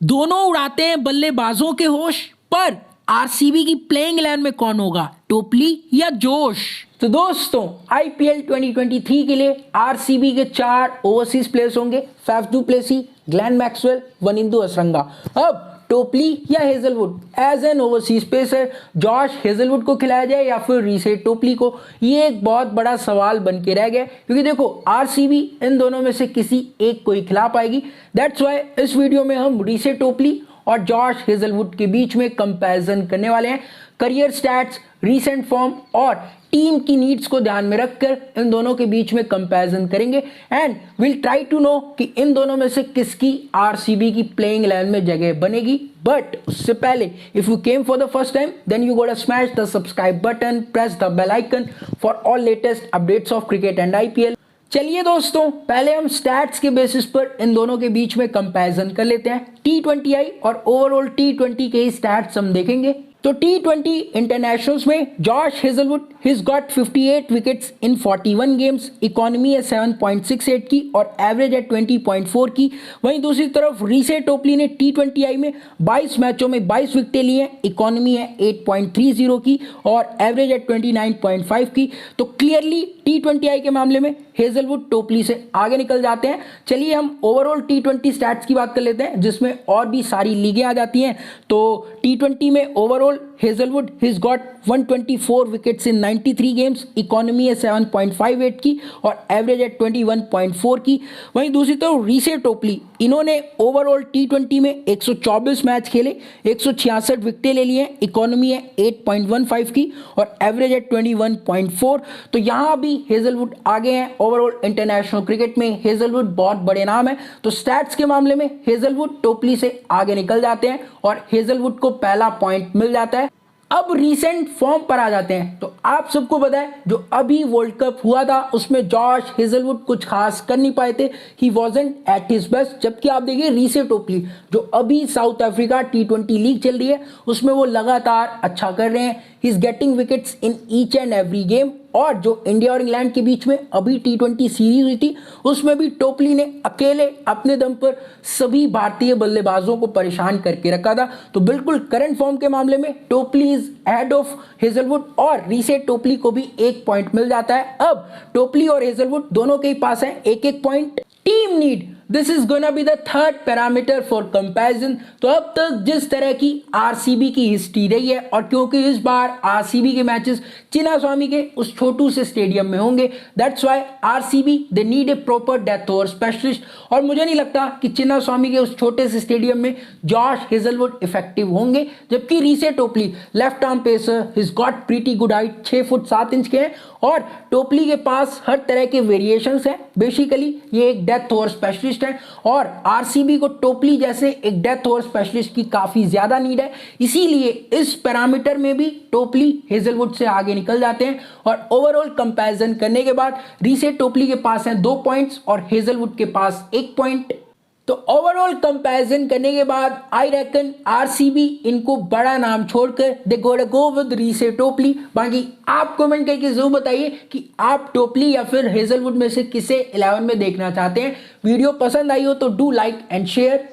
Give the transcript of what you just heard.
दोनों उड़ाते हैं बल्लेबाजों के होश, पर आरसीबी की प्लेइंग 11 में कौन होगा, टोपली या जोश? तो दोस्तों, आईपीएल 2023 के लिए आरसीबी के 4 ओवरसीज प्लेयर्स होंगे। Faf du Plessis, Glenn Maxwell, Wanindu Hasaranga. अब टोपली या Hazlewood as an overseas pacer, Josh Hazlewood को खिलाया जाए या फिर रीसे टोपली को, ये एक बहुत बड़ा सवाल बन के रह गया, क्योंकि देखो आरसीबी इन दोनों में से किसी एक को ही खिला पाएगी। दैट्स वाई इस वीडियो में हम रीसे टोपली और जॉश हेजलवुड के बीच में कंपैरिजन करने वाले हैं। करियर स्टैट्स, रीसेंट फॉर्म और टीम की नीड्स को ध्यान में रखकर इन दोनों के बीच में कंपैरिजन करेंगे and will try to know कि इन दोनों में से किसकी आरसीबी की प्लेइंग 11 में जगह बनेगी। बट उससे पहले, if you came for the first time, then you gotta smash the subscribe button, press the bell icon for all latest updates of cricket and IPL. चलिए दोस्तों, पहले हम स्टैट्स के बेसिस पर इन दोनों के बीच में कंपैरिजन कर लेते हैं। T20I और ओवरऑल T20 के ही स्टैट्स हम देखेंगे। तो T20 इंटरनेशनल्स में Josh Hazlewood his got 58 wickets in 41 games, economy है 7.68 की और एवरेज है 20.4 की। वहीं दूसरी तरफ रीसे टोपली ने T20I में 22 मैचों में 22 विकेटें ली हैं, इकोनॉमी है 8.30 की और एवरेज है 29.5 की। तो क्लियरली T20I के मामले में हेजलवुड टोपली से आगे निकल जाते हैं। चलिए हम ओवरऑल T20 स्टैट्स की बात कर लेते हैं, जिसमें और भी सारी लीगें आ जाती हैं। तो T20 में overall Hazlewood his got 124 wickets in 93 games, economy है 7.58 की और एवरेज है 21.4 की। वहीं दूसरी तरफ रीसे टोपली, इन्होंने ओवरऑल T20 में 124 मैच खेले, 166 विकेटें ले लिए, इकोनॉमी है 8.15 की और एवरेज है 21.4। तो यहाँ भी हेजलवुड आगे हैं। ओवरऑल इंटरनेशनल क्रिकेट में हेजलवुड बहुत बड़े नाम है। तो स्टैट्स के मामले में हेजलवुड टोपली से आगे निकल जाते हैं और हेजलवुड को पहला पॉइंट मिल जाता है। अब रीसेंट फॉर्म पर आ जाते हैं। तो आप सबको पता है, जो अभी वर्ल्ड कप हुआ था उसमें जॉश हेजलवुड कुछ खास कर नहीं पाए थे, ही वॉजंट एट हिज बेस्ट। जबकि आप देखिए रीसे टोपली, जो अभी साउथ अफ्रीका T20 लीग चल रही है उसमें वो लगातार अच्छा कर रहे हैं। He is getting wickets in each and every game. और जो इंडिया और इंग्लैंड के बीच में अभी T20 सीरीज हुई थी, उसमें भी टोपली ने अकेले अपने दम पर सभी भारतीय बल्लेबाजों को परेशान करके रखा था। तो बिल्कुल करंट फॉर्म के मामले में टोपली इज हेड ऑफ हेजलवुड और रीसे टोपली को भी 1 पॉइंट मिल जाता है। अब टोपली और हेजलवुड दोनों के ही पास है 1-1 point. Team need, this is gonna be the third parameter for comparison. तो अब तक जिस तरह की आरसीबी की हिस्ट्री रही है, और क्योंकि इस बार आरसीबी के मैचेस चिन्नास्वामी के उस छोटू से स्टेडियम में होंगे, that's why RCB they need a proper death over specialist. और मुझे नहीं लगता कि चिन्नास्वामी के उस छोटे से स्टेडियम में जॉश हेजलवुड इफेक्टिव होंगे। जबकि रीसे टोपली left arm pacer, his got pretty good height, 6 foot 7 inch के हैं और टोपली के पास हर तरह के वेरिएशंस हैं। बेसिकली ये एक डेथ ओवर स्पेशलिस्ट है और आरसीबी को टोपली जैसे एक डेथ ओवर स्पेशलिस्ट की काफी ज्यादा नीड है। इसीलिए इस पैरामीटर में भी टोपली हेजलवुड से आगे निकल जाते हैं। और ओवरऑल कंपैरिजन करने के बाद रीसे टोपली के पास हैं 2 पॉइंट्स और हेजलवुड के पास 1 पॉइंट। तो ओवरऑल कंपैरिजन करने के बाद आई रेकन आरसीबी इनको बड़ा नाम छोड़कर दे गोटा गो विद रीसे टोपली। बाकी आप कमेंट करके जरूर बताइए कि आप टोपली या फिर हेजलवुड में से किसे 11 में देखना चाहते हैं। वीडियो पसंद आई हो तो डू लाइक एंड शेयर।